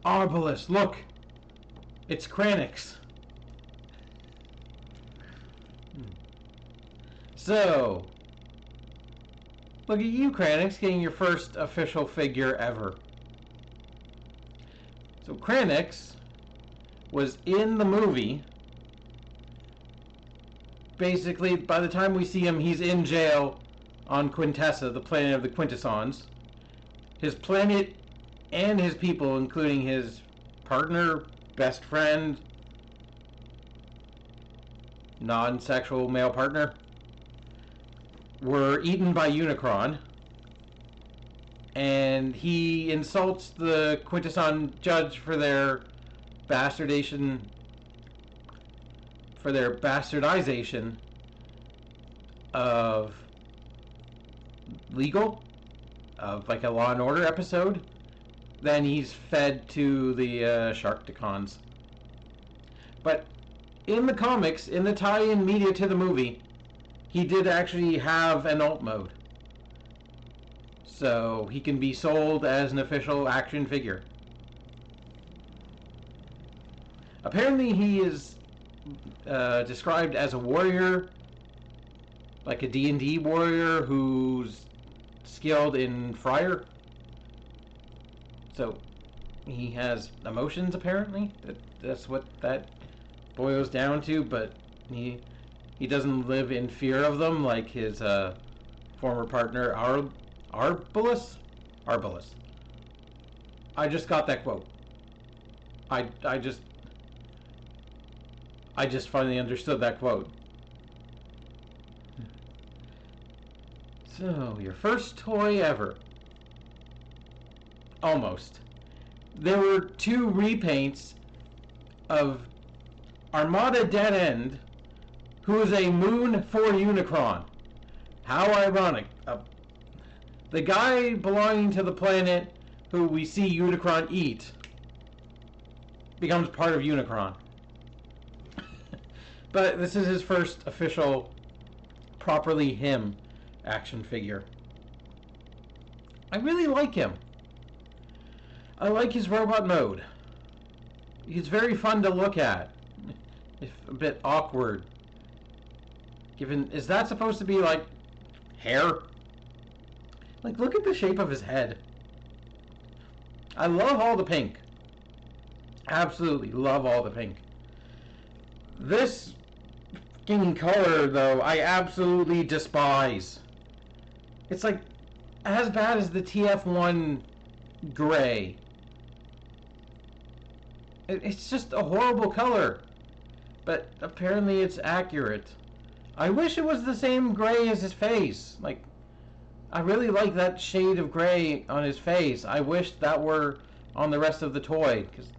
Arbalest, look! It's Kranix. So, look at you, Kranix, getting your first official figure ever. So Kranix was in the movie. Basically, by the time we see him, he's in jail on Quintessa, the planet of the Quintessons. His planet and his people, including his partner, best friend, non-sexual male partner, were eaten by Unicron. And he insults the Quintesson judge for their bastardization of legal, of like a Law and Order episode. Then he's fed to the Sharkticons. But in the comics, in the tie-in media to the movie, he did actually have an alt mode. So he can be sold as an official action figure. Apparently he is described as a warrior, like a D&D warrior who's skilled in Friar. So he has emotions, apparently. That's what that boils down to, but he doesn't live in fear of them like his former partner Arbalest. I just got that quote. I just finally understood that quote. So, your first toy ever. Almost. There were 2 repaints of Armada Dead End, who is a moon for Unicron. How ironic. The guy belonging to the planet who we see Unicron eat becomes part of Unicron. But this is his first official, properly him action figure. I really like him. I like his robot mode. He's very fun to look at, if a bit awkward. Given, is that supposed to be like hair? Like, look at the shape of his head. I love all the pink. Absolutely love all the pink. This fucking color, though, I absolutely despise. It's like as bad as the TF1 gray. It's just a horrible color. But apparently it's accurate. I wish it was the same gray as his face. Like, I really like that shade of gray on his face. I wish that were on the rest of the toy. Because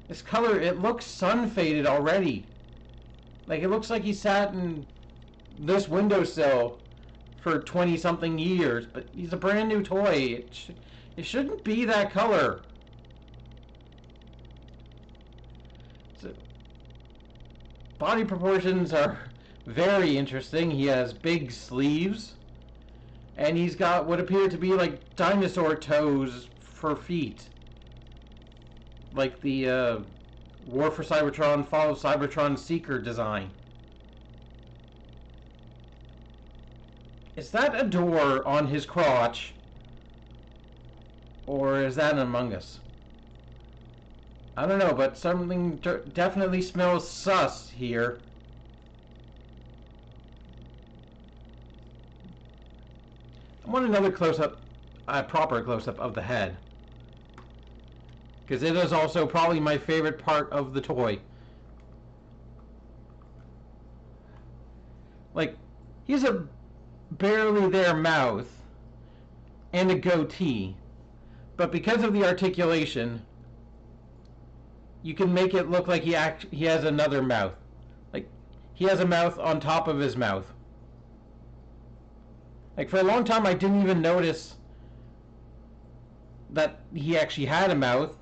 this color, it looks sun-faded already. Like, it looks like he sat in this windowsill for 20-something years. But he's a brand new toy. It shouldn't be that color. So, body proportions are very interesting. He has big sleeves. And he's got what appear to be like dinosaur toes for feet. Like the War for Cybertron, Fall of Cybertron Seeker design. Is that a door on his crotch? Or is that an Among Us? I don't know, but something definitely smells sus here. I want another close-up, a proper close-up of the head. Because it is also probably my favorite part of the toy. Like, he has a barely there mouth and a goatee. But because of the articulation, you can make it look like he has another mouth. Like, he has a mouth on top of his mouth. Like, for a long time I didn't even notice that he actually had a mouth,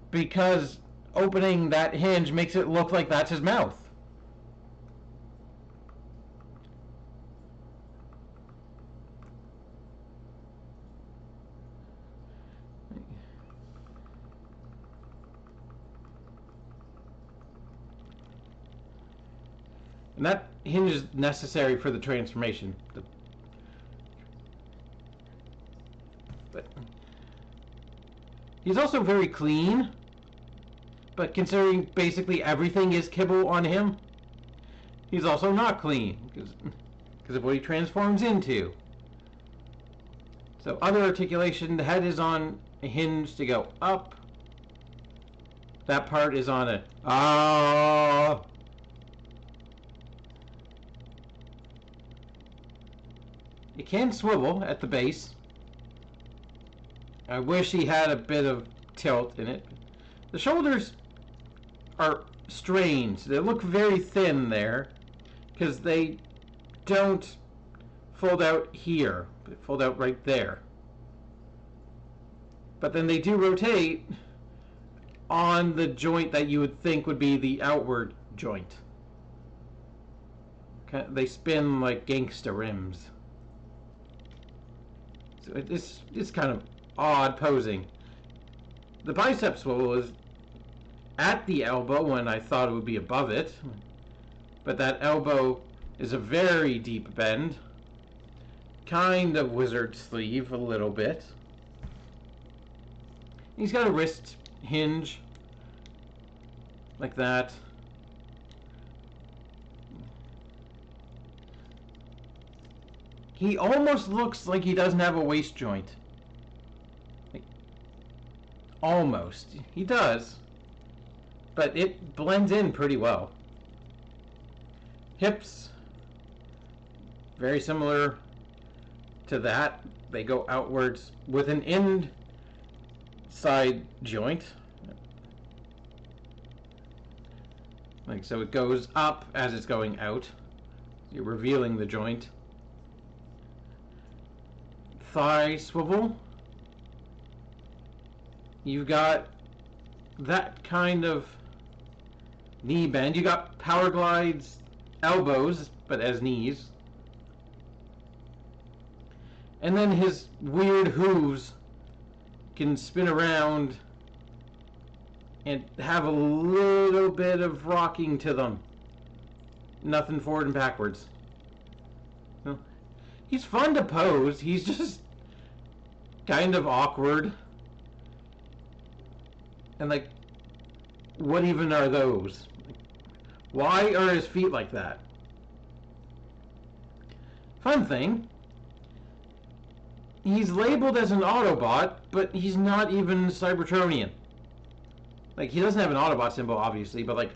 because opening that hinge makes it look like that's his mouth. And that hinge is necessary for the transformation. But he's also very clean. But considering basically everything is kibble on him, he's also not clean because of what he transforms into. So other articulation, the head is on a hinge to go up. That part is on a ah. It can swivel at the base. I wish he had a bit of tilt in it. The shoulders are strange. They look very thin there because they don't fold out here. They fold out right there. But then they do rotate on the joint that you would think would be the outward joint. They spin like gangsta rims. So it's kind of odd posing. The bicep swivel is at the elbow when I thought it would be above it. But that elbow is a very deep bend. Kind of wizard sleeve a little bit. He's got a wrist hinge like that. He almost looks like he doesn't have a waist joint. Like, almost. He does. But it blends in pretty well. Hips, very similar to that. They go outwards with an inside joint. Like so, it goes up as it's going out. You're revealing the joint. Thigh swivel. You've got that kind of knee bend. You got Power Glide's elbows, but as knees. And then his weird hooves can spin around and have a little bit of rocking to them. Nothing forward and backwards. No. He's fun to pose. He's just kind of awkward. And like, what even are those? Why are his feet like that? Fun thing, he's labeled as an Autobot, but he's not even Cybertronian. Like, he doesn't have an Autobot symbol, obviously, but like,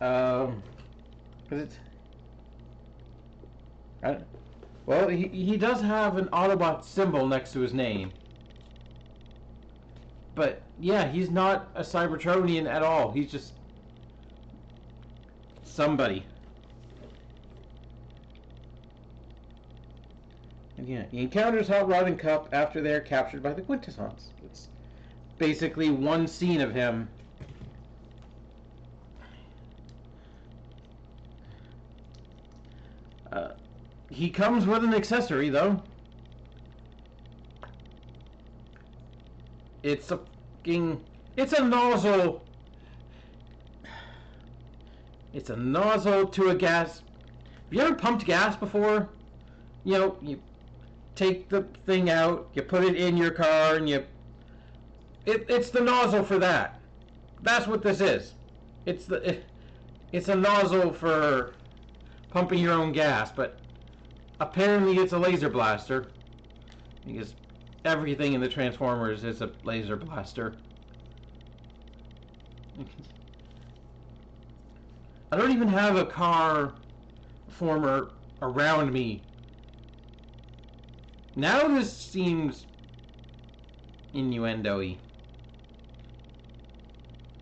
cause it's, well, he does have an Autobot symbol next to his name. But yeah, he's not a Cybertronian at all. He's just somebody. And yeah, he encounters Hot Rod and Cup after they're captured by the Quintessence. It's basically one scene of him. He comes with an accessory, though. It's a nozzle. It's a nozzle to a gas. Have you ever pumped gas before? You know, you take the thing out, you put it in your car, and it's the nozzle for that. That's what this is. It's a nozzle for pumping your own gas, but apparently it's a laser blaster because everything in the Transformers is a laser blaster. I don't even have a car former around me. Now this seems innuendo-y.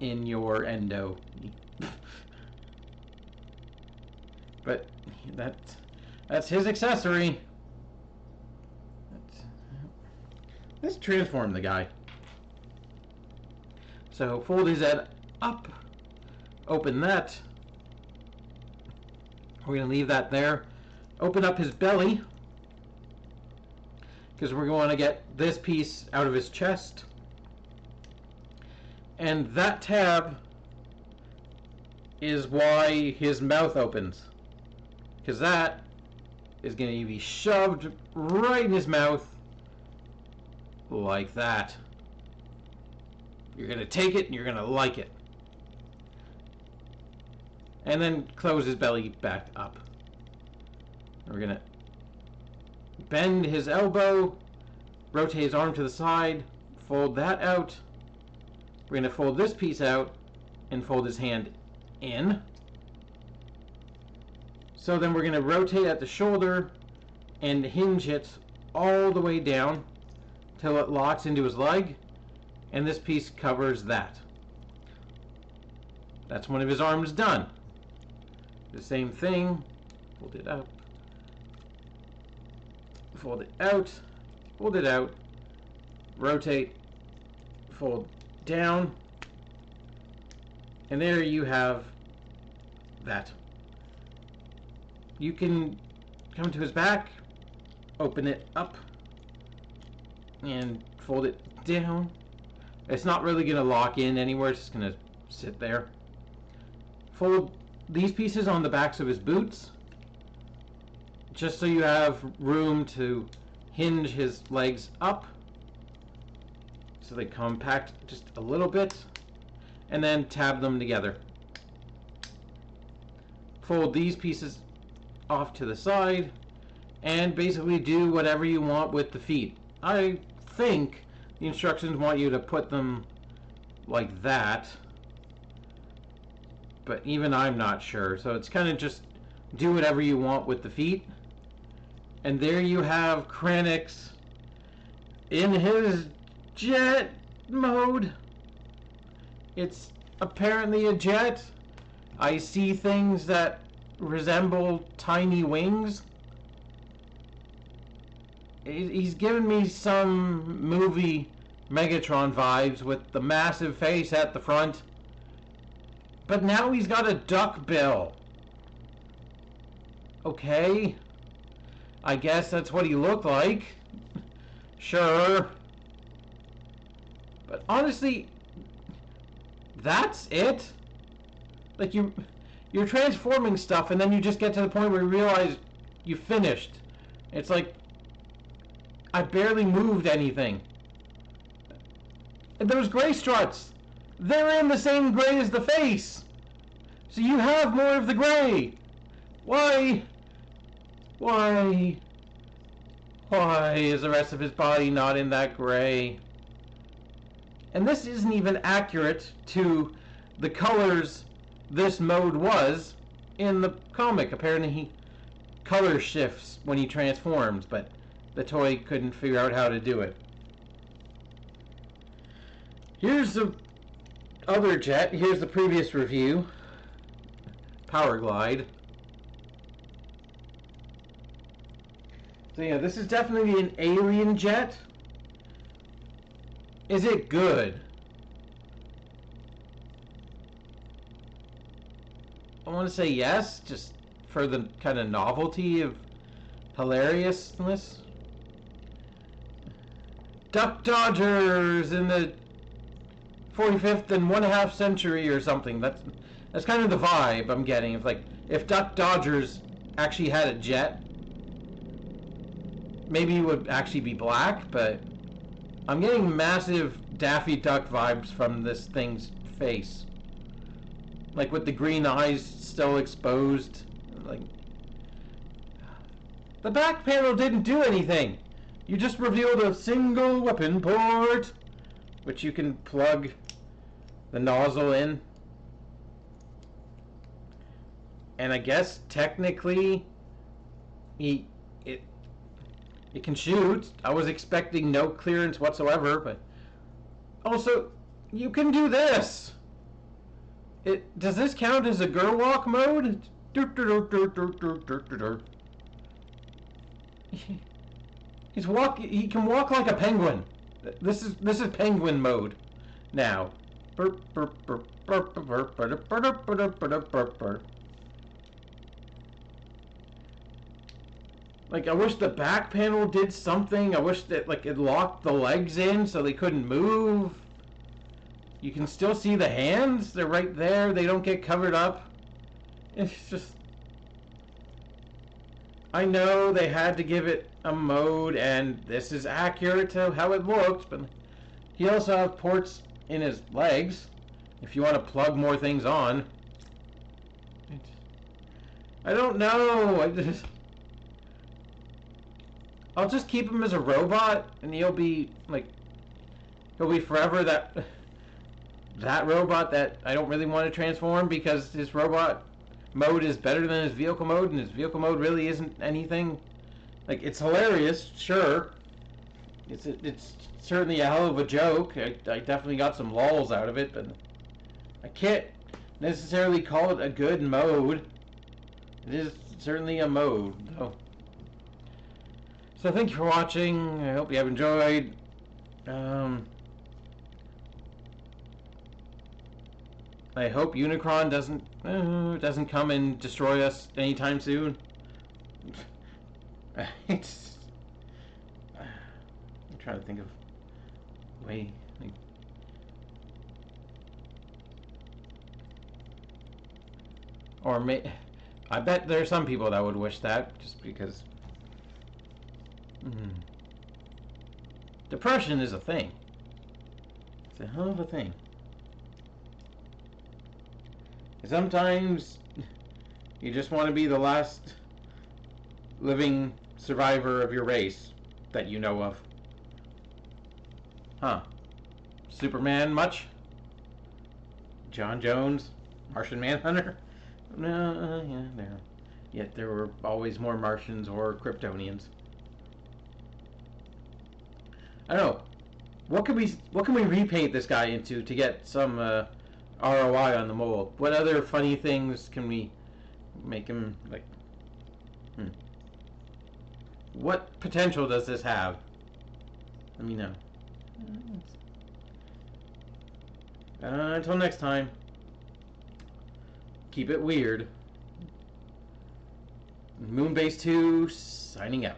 In your endo. But that's his accessory. Let's transform the guy. So fold his head up. Open that. We're going to leave that there. Open up his belly, because we're going to get this piece out of his chest. And that tab is why his mouth opens. Because that is going to be shoved right in his mouth like that. You're going to take it and you're going to like it. And then close his belly back up. We're going to bend his elbow, rotate his arm to the side, fold that out. We're going to fold this piece out and fold his hand in. So then we're going to rotate at the shoulder and hinge it all the way down till it locks into his leg, and this piece covers that. That's one of his arms done. The same thing, fold it up, fold it out, rotate, fold down, and there you have that. You can come to his back, open it up, and fold it down. It's not really going to lock in anywhere, it's just going to sit there. Fold these pieces on the backs of his boots, just so you have room to hinge his legs up, so they compact just a little bit, and then tab them together. Fold these pieces off to the side, and basically do whatever you want with the feet. I think the instructions want you to put them like that, but even I'm not sure. So it's kind of just do whatever you want with the feet. And there you have Kranix in his jet mode. It's apparently a jet. I see things that resemble tiny wings. He's given me some movie Megatron vibes with the massive face at the front. But now he's got a duck bill. Okay. I guess that's what he looked like. Sure. But honestly, that's it. Like you're transforming stuff and then you just get to the point where you realize you finished. It's like I barely moved anything. And those gray struts, they're in the same gray as the face. So you have more of the gray. Why is the rest of his body not in that gray? And this isn't even accurate to the colors this mode was in the comic. Apparently he color shifts when he transforms, but the toy couldn't figure out how to do it. Here's the other jet. Here's the previous review. Power Glide. So yeah, this is definitely an alien jet. Is it good? I want to say yes, just for the kind of novelty of hilariousness. Duck Dodgers in the 45th and 1/2 century or something. That's kind of the vibe I'm getting. It's like if Duck Dodgers actually had a jet, maybe it would actually be black, but I'm getting massive Daffy Duck vibes from this thing's face. Like with the green eyes still exposed. Like the back panel didn't do anything. You just revealed a single weapon port, which you can plug the nozzle in. And I guess technically it can shoot. I was expecting no clearance whatsoever, but also you can do this. Does this count as a girl walk mode? He can walk like a penguin. This is penguin mode now. Like, I wish the back panel did something. I wish that, like, it locked the legs in so they couldn't move. You can still see the hands. They're right there. They don't get covered up. It's just... I know they had to give it a mode, and this is accurate to how it looks, but he also has ports in his legs if you want to plug more things on. I don't know. I'll just keep him as a robot, and he'll be like, he'll be forever that robot that I don't really want to transform, because his robot mode is better than his vehicle mode, and his vehicle mode really isn't anything. Like, it's hilarious, sure. It's certainly a hell of a joke. I definitely got some lulls out of it, but I can't necessarily call it a good mode. It is certainly a mode, though. So thank you for watching. I hope you have enjoyed. I hope Unicron doesn't come and destroy us anytime soon. I'm trying to think of a way. Like, or I bet there are some people that would wish that, just because depression is a thing. It's a hell of a thing. Sometimes you just want to be the last living survivor of your race that you know of. Huh. Superman much? John Jones? Martian Manhunter? No, yeah, there. Yet there were always more Martians or Kryptonians. I don't know. What can we repaint this guy into to get some ROI on the mold? What other funny things can we make him like? What potential does this have? Let me know. Until next time, keep it weird. Moonbase 2 signing out.